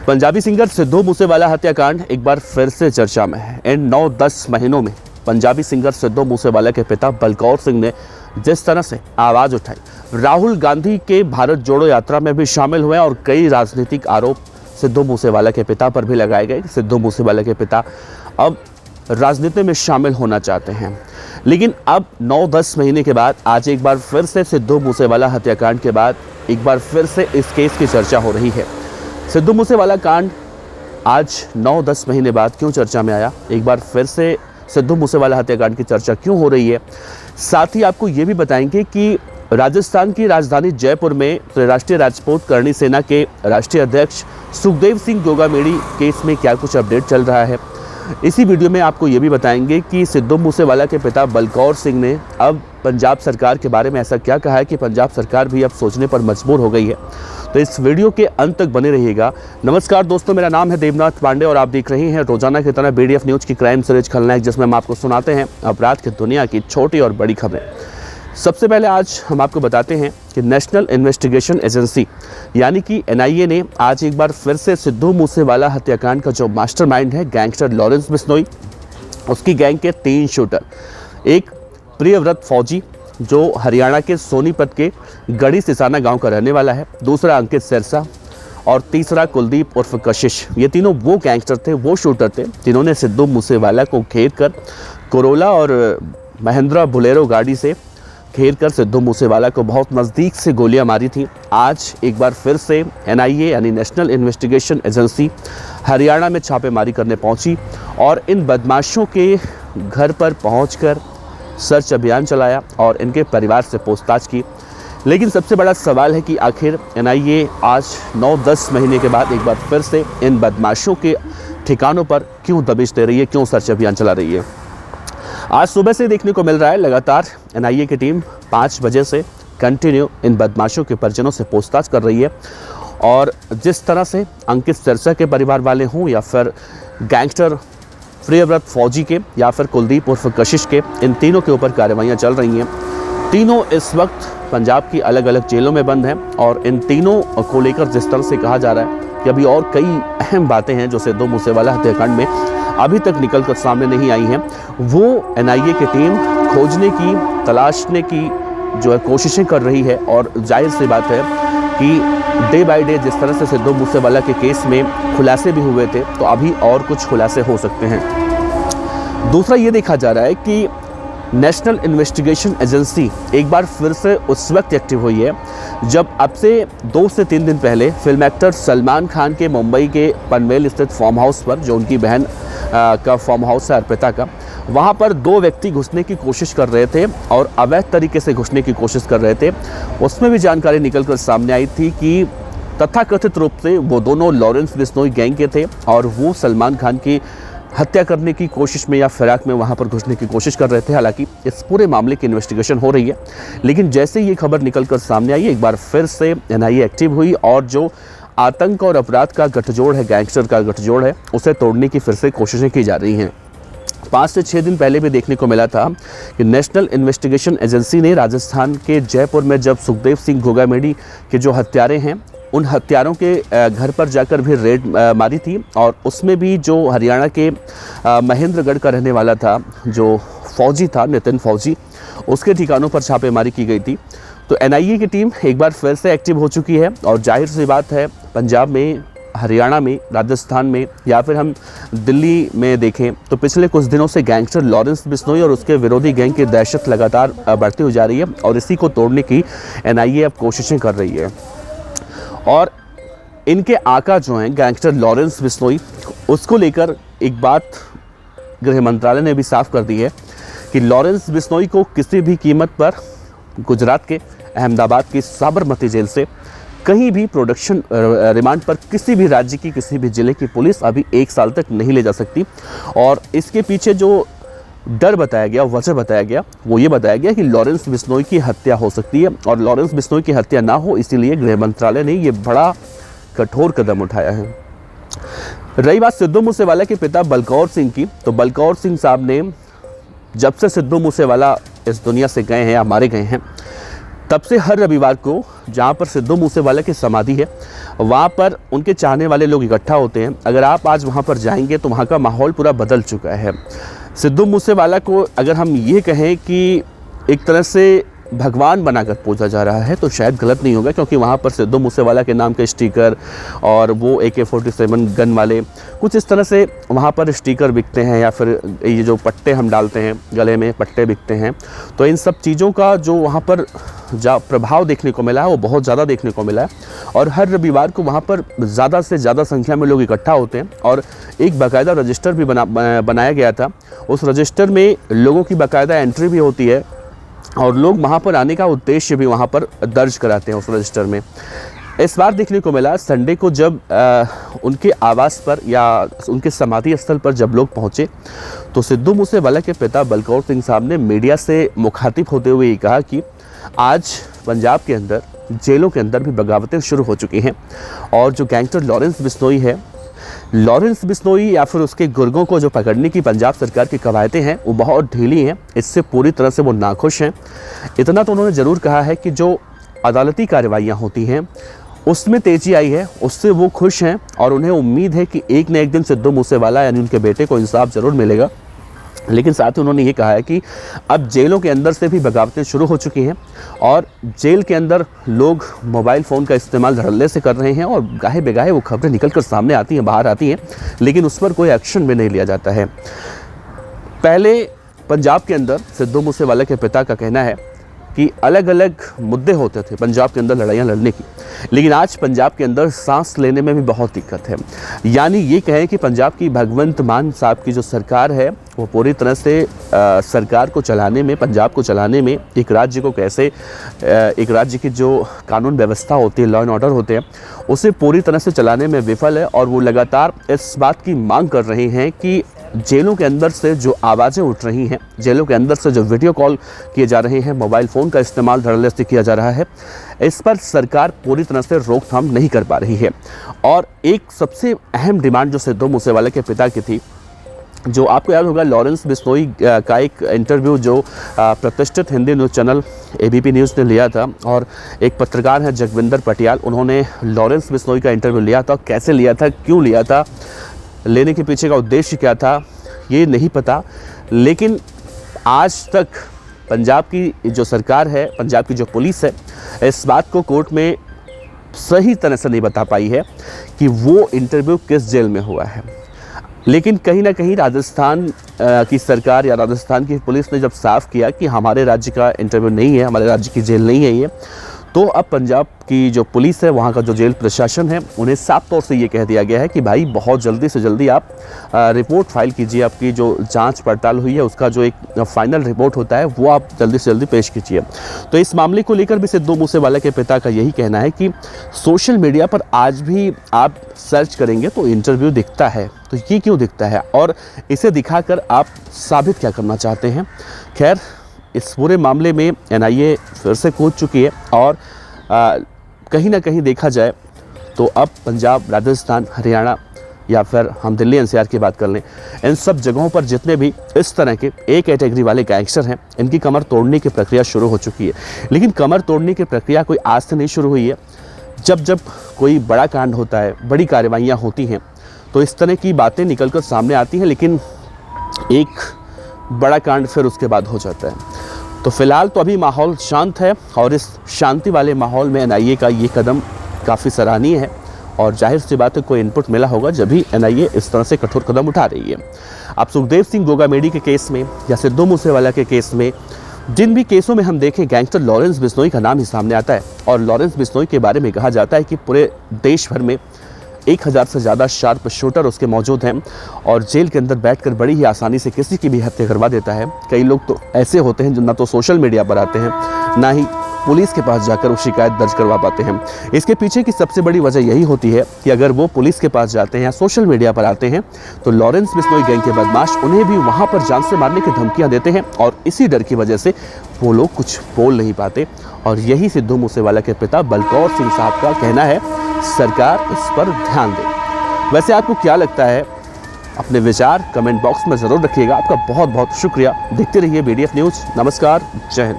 Punjabi singer Sidhu Moosewala हत्याकांड एक बार फिर से चर्चा में है। इन 9-10 महीनों में पंजाबी सिंगर सिद्धू मूसेवाला के पिता बलकौर सिंह ने जिस तरह से आवाज़ उठाई, राहुल गांधी के भारत जोड़ो यात्रा में भी शामिल हुए और कई राजनीतिक आरोप सिद्धू मूसेवाला के पिता पर भी लगाए गए। सिद्धू मूसेवाला के पिता अब राजनीति में शामिल होना चाहते हैं, लेकिन अब 9-10 महीने के बाद आज एक बार फिर से सिद्धू मूसेवाला हत्याकांड के बाद एक बार फिर से इस केस की चर्चा हो रही है। सिद्धू मूसेवाला कांड आज 9-10 महीने बाद क्यों चर्चा में आया, एक बार फिर से सिद्धू मूसेवाला हत्याकांड की चर्चा क्यों हो रही है, साथ ही आपको ये भी बताएंगे कि राजस्थान की राजधानी जयपुर में राष्ट्रीय राजपूत करणी सेना के राष्ट्रीय अध्यक्ष सुखदेव सिंह गोगामेड़ी केस में क्या कुछ अपडेट चल रहा है। इसी वीडियो में आपको ये भी बताएंगे कि सिद्धू मूसेवाला के पिता बलकौर सिंह ने अब पंजाब सरकार के बारे में ऐसा क्या कहा है कि पंजाब सरकार भी अब सोचने पर मजबूर हो गई है। तो इस वीडियो के अंत तक बने रहिएगा। नमस्कार दोस्तों, मेरा नाम है देवनाथ पांडे और आप देख रहे हैं रोजाना की तरह BDF न्यूज़ की क्राइम सीरीज खलनायक, जिसमें हम आपको सुनाते हैं अपराध की दुनिया की छोटी और बड़ी खबरें। सबसे पहले आज हम आपको बताते हैं कि नेशनल इन्वेस्टिगेशन एजेंसी यानी कि NIA ने आज एक बार फिर से सिद्धू मूसेवाला हत्याकांड का जो मास्टरमाइंड है गैंगस्टर लॉरेंस बिश्नोई, उसकी गैंग के 3 शूटर, एक प्रियव्रत फौजी जो हरियाणा के सोनीपत के गढ़ी सिसाना गांव का रहने वाला है, दूसरा अंकित सिरसा और तीसरा कुलदीप उर्फ कशिश। ये तीनों वो गैंगस्टर थे, वो शूटर थे जिन्होंने सिद्धू मूसेवाला को घेर कर कोरोला और महिंद्रा बोलेरो गाड़ी से घेर कर सिद्धू मूसेवाला को बहुत नज़दीक से गोलियां मारी थी। आज एक बार फिर से NIA यानी नेशनल इन्वेस्टिगेशन एजेंसी हरियाणा में छापेमारी करने पहुंची और इन बदमाशों के घर पर पहुंचकर सर्च अभियान चलाया और इनके परिवार से पूछताछ की। लेकिन सबसे बड़ा सवाल है कि आखिर NIA आज 9-10 महीने के बाद एक बार फिर से इन बदमाशों के ठिकानों पर क्यों दबिश दे रही है, क्यों सर्च अभियान चला रही है। आज सुबह से देखने को मिल रहा है लगातार NIA की टीम 5 बजे से कंटिन्यू इन बदमाशों के परिजनों से पूछताछ कर रही है और जिस तरह से अंकित सिरसा के परिवार वाले हों या फिर गैंगस्टर प्रियव्रत फौजी के या फिर कुलदीप उर्फ कशिश के, इन तीनों के ऊपर कार्रवाइयाँ चल रही हैं। तीनों इस वक्त पंजाब की अलग अलग जेलों में बंद हैं और इन तीनों को लेकर जिस तरह से कहा जा रहा है कि अभी और कई अहम बातें हैं जो सिद्धू मूसेवाला हत्याकांड में अभी तक निकल कर सामने नहीं आई हैं, वो NIA की टीम खोजने की, तलाशने की जो है कोशिशें कर रही है। और जाहिर सी बात है कि डे बाय डे जिस तरह से सिद्धू मूसेवाला के केस में खुलासे भी हुए थे, तो अभी और कुछ खुलासे हो सकते हैं। दूसरा ये देखा जा रहा है कि नेशनल इन्वेस्टिगेशन एजेंसी एक बार फिर से उस वक्त एक्टिव हुई है जब अब से 2 से 3 दिन पहले फिल्म एक्टर सलमान खान के मुंबई के पनवेल स्थित फार्म हाउस पर, जो उनकी बहन का फार्म हाउस है अर्पिता का, वहाँ पर 2 व्यक्ति घुसने की कोशिश कर रहे थे और अवैध तरीके से घुसने की कोशिश कर रहे थे। उसमें भी जानकारी निकल कर सामने आई थी कि तथाकथित रूप से वो दोनों लॉरेंस बिश्नोई गैंग के थे और वो सलमान खान की हत्या करने की कोशिश में या फिराक में वहाँ पर घुसने की कोशिश कर रहे थे। हालांकि इस पूरे मामले की इन्वेस्टिगेशन हो रही है, लेकिन जैसे ये खबर निकल कर सामने आई एक बार फिर से NIA एक्टिव हुई और जो आतंक और अपराध का गठजोड़ है, गैंगस्टर का गठजोड़ है, उसे तोड़ने की फिर से कोशिशें की जा रही हैं। 5 से 6 दिन पहले भी देखने को मिला था कि नेशनल इन्वेस्टिगेशन एजेंसी ने राजस्थान के जयपुर में जब सुखदेव सिंह गोगामेड़ी के जो हत्यारे हैं, उन हत्यारों के घर पर जाकर भी रेड मारी थी और उसमें भी जो हरियाणा के महेंद्रगढ़ का रहने वाला था, जो फौजी था नितिन फौजी, उसके ठिकानों पर छापेमारी की गई थी। तो NIA की टीम एक बार फिर से एक्टिव हो चुकी है और जाहिर सी बात है पंजाब में, हरियाणा में, राजस्थान में या फिर हम दिल्ली में देखें तो पिछले कुछ दिनों से गैंगस्टर लॉरेंस बिश्नोई और उसके विरोधी गैंग की दहशत लगातार बढ़ती हुई जा रही है और इसी को तोड़ने की NIA अब कोशिशें कर रही है। और इनके आका जो हैं गैंगस्टर लॉरेंस बिश्नोई, उसको लेकर एक बात गृह मंत्रालय ने भी साफ कर दी है कि लॉरेंस बिश्नोई को किसी भी कीमत पर गुजरात के अहमदाबाद की साबरमती जेल से कहीं भी प्रोडक्शन रिमांड पर किसी भी राज्य की, किसी भी ज़िले की पुलिस अभी 1 साल तक नहीं ले जा सकती। और इसके पीछे जो डर बताया गया, वजह बताया गया, वो ये बताया गया कि लॉरेंस बिश्नोई की हत्या हो सकती है और लॉरेंस बिश्नोई की हत्या ना हो, इसीलिए गृह मंत्रालय ने ये बड़ा कठोर कदम उठाया है। रही बात सिद्धू मूसेवाला के पिता बलकौर सिंह की, तो बलकौर सिंह साहब ने जब से सिद्धू मूसेवाला इस दुनिया से गए हैं या मारे गए हैं, तब से हर रविवार को जहाँ पर सिद्धू मूसेवाला की समाधि है वहाँ पर उनके चाहने वाले लोग इकट्ठा होते हैं। अगर आप आज वहाँ पर जाएंगे तो वहाँ का माहौल पूरा बदल चुका है। सिद्धू मूसेवाला को अगर हम ये कहें कि एक तरह से भगवान बनाकर पूजा जा रहा है तो शायद गलत नहीं होगा, क्योंकि वहाँ पर सिद्धू मूसेवाला के नाम के स्टिकर और वो AK-47 गन वाले कुछ इस तरह से वहाँ पर स्टिकर बिकते हैं, या फिर ये जो पट्टे हम डालते हैं गले में पट्टे बिकते हैं। तो इन सब चीज़ों का जो वहाँ पर प्रभाव देखने को मिला है वो बहुत ज़्यादा देखने को मिला है। और हर रविवार को वहाँ पर ज़्यादा से ज़्यादा संख्या में लोग इकट्ठा होते हैं और एक बाकायदा रजिस्टर भी बनाया गया था। उस रजिस्टर में लोगों की बाकायदा एंट्री भी होती है और लोग वहाँ पर आने का उद्देश्य भी वहाँ पर दर्ज कराते हैं उस रजिस्टर में। इस बार देखने को मिला संडे को जब उनके आवास पर या उनके समाधि स्थल पर जब लोग पहुँचे तो सिद्धू मूसेवाला के पिता बलकौर सिंह साहब ने मीडिया से मुखातिब होते हुए ये कहा कि आज पंजाब के अंदर जेलों के अंदर भी बगावतें शुरू हो चुकी हैं और जो गैंगस्टर लॉरेंस बिश्नोई है, लॉरेंस बिश्नोई या फिर उसके गुर्गों को जो पकड़ने की पंजाब सरकार की कवायदें हैं वो बहुत ढीली हैं। इससे पूरी तरह से वो नाखुश हैं। इतना तो उन्होंने ज़रूर कहा है कि जो अदालती कार्रवाइयाँ होती हैं उसमें तेज़ी आई है, उससे वो खुश हैं और उन्हें उम्मीद है कि एक न एक दिन सिद्धू मूसेवाला यानी उनके बेटे को इंसाफ ज़रूर मिलेगा। लेकिन साथ ही उन्होंने ये कहा है कि अब जेलों के अंदर से भी बगावतें शुरू हो चुकी हैं और जेल के अंदर लोग मोबाइल फ़ोन का इस्तेमाल धड़ल्ले से कर रहे हैं और गाहे बेगाहे वो खबरें निकल कर सामने आती हैं, बाहर आती हैं, लेकिन उस पर कोई एक्शन भी नहीं लिया जाता है। पहले पंजाब के अंदर सिद्धू मूसेवाला के पिता का कहना है कि अलग अलग मुद्दे होते थे पंजाब के अंदर लड़ाइयाँ लड़ने की, लेकिन आज पंजाब के अंदर सांस लेने में भी बहुत दिक्कत है। यानी ये कहें कि पंजाब की भगवंत मान साहब की जो सरकार है वो पूरी तरह से सरकार को चलाने में, पंजाब को चलाने में, एक राज्य को कैसे एक राज्य की जो कानून व्यवस्था होती है, लॉ एंड ऑर्डर होते हैं, उसे पूरी तरह से चलाने में विफल है। और वो लगातार इस बात की मांग कर रहे हैं कि जेलों के अंदर से जो आवाज़ें उठ रही हैं, जेलों के अंदर से जो वीडियो कॉल किए जा रहे हैं, मोबाइल फ़ोन का इस्तेमाल धड़ल्ले से किया जा रहा है, इस पर सरकार पूरी तरह से रोकथाम नहीं कर पा रही है। और एक सबसे अहम डिमांड जो सिद्धू मूसेवाला के पिता की थी, जो आपको याद होगा लॉरेंस बिश्नोई का एक इंटरव्यू जो प्रतिष्ठित Hindi news channel ABP news ने लिया था और एक पत्रकार हैं जगविंदर पटियाल, उन्होंने लॉरेंस बिश्नोई का इंटरव्यू लिया था। कैसे लिया था, क्यों लिया था, लेने के पीछे का उद्देश्य क्या था, ये नहीं पता। लेकिन आज तक पंजाब की जो सरकार है, पंजाब की जो पुलिस है, इस बात को कोर्ट में सही तरह से नहीं बता पाई है कि वो इंटरव्यू किस जेल में हुआ है। लेकिन कहीं ना कहीं राजस्थान की सरकार या राजस्थान की पुलिस ने जब साफ किया कि हमारे राज्य का इंटरव्यू नहीं है, हमारे राज्य की जेल नहीं है ये, तो अब पंजाब की जो पुलिस है, वहाँ का जो जेल प्रशासन है, उन्हें साफ तौर से ये कह दिया गया है कि भाई बहुत जल्दी से जल्दी आप रिपोर्ट फाइल कीजिए, आपकी जो जांच पड़ताल हुई है उसका जो एक फाइनल रिपोर्ट होता है वो आप जल्दी से जल्दी पेश कीजिए। तो इस मामले को लेकर भी सिद्धू मूसेवाला के पिता का यही कहना है कि सोशल मीडिया पर आज भी आप सर्च करेंगे तो इंटरव्यू दिखता है, तो ये क्यों दिखता है और इसे दिखाकर आप साबित क्या करना चाहते हैं। खैर, इस पूरे मामले में NIA फिर से कूद चुकी है और कहीं ना कहीं देखा जाए तो अब पंजाब, राजस्थान, हरियाणा या फिर हम दिल्ली NCR की बात कर लें, इन सब जगहों पर जितने भी इस तरह के A कैटेगरी वाले गैंगस्टर हैं, इनकी कमर तोड़ने की प्रक्रिया शुरू हो चुकी है। लेकिन कमर तोड़ने की प्रक्रिया कोई आज से नहीं शुरू हुई है। जब जब कोई बड़ा कांड होता है, बड़ी कार्रवाइयाँ होती हैं, तो इस तरह की बातें निकल कर सामने आती हैं, लेकिन एक बड़ा कांड फिर उसके बाद हो जाता है। तो फिलहाल तो अभी माहौल शांत है और इस शांति वाले माहौल में NIA का ये कदम काफ़ी सराहनीय है और जाहिर सी बात है कोई इनपुट मिला होगा जब भी NIA इस तरह से कठोर कदम उठा रही है। अब सुखदेव सिंह गोगामेडी के केस में या सिद्धू मूसेवाला के केस में, जिन भी केसों में हम देखें गैंगस्टर लॉरेंस बिश्नोई का नाम ही सामने आता है और लॉरेंस बिश्नोई के बारे में कहा जाता है कि पूरे देश भर में 1000 से ज़्यादा शार्प शूटर उसके मौजूद हैं और जेल के अंदर बैठकर बड़ी ही आसानी से किसी की भी हत्या करवा देता है। कई लोग तो ऐसे होते हैं जो ना तो सोशल मीडिया पर आते हैं, ना ही पुलिस के पास जाकर वो शिकायत दर्ज करवा पाते हैं। इसके पीछे की सबसे बड़ी वजह यही होती है कि अगर वो पुलिस के पास जाते हैं या सोशल मीडिया पर आते हैं तो लॉरेंस बिश्नोई गैंग के बदमाश उन्हें भी वहाँ पर जान से मारने की धमकियाँ देते हैं और इसी डर की वजह से वो लोग कुछ बोल नहीं पाते। और यही सिद्धू मूसेवाला के पिता बलकौर सिंह साहब का कहना है, सरकार इस पर ध्यान दे। वैसे आपको क्या लगता है, अपने विचार कमेंट बॉक्स में ज़रूर रखिएगा। आपका बहुत बहुत शुक्रिया। देखते रहिए BDF न्यूज़। नमस्कार, जय हिंद।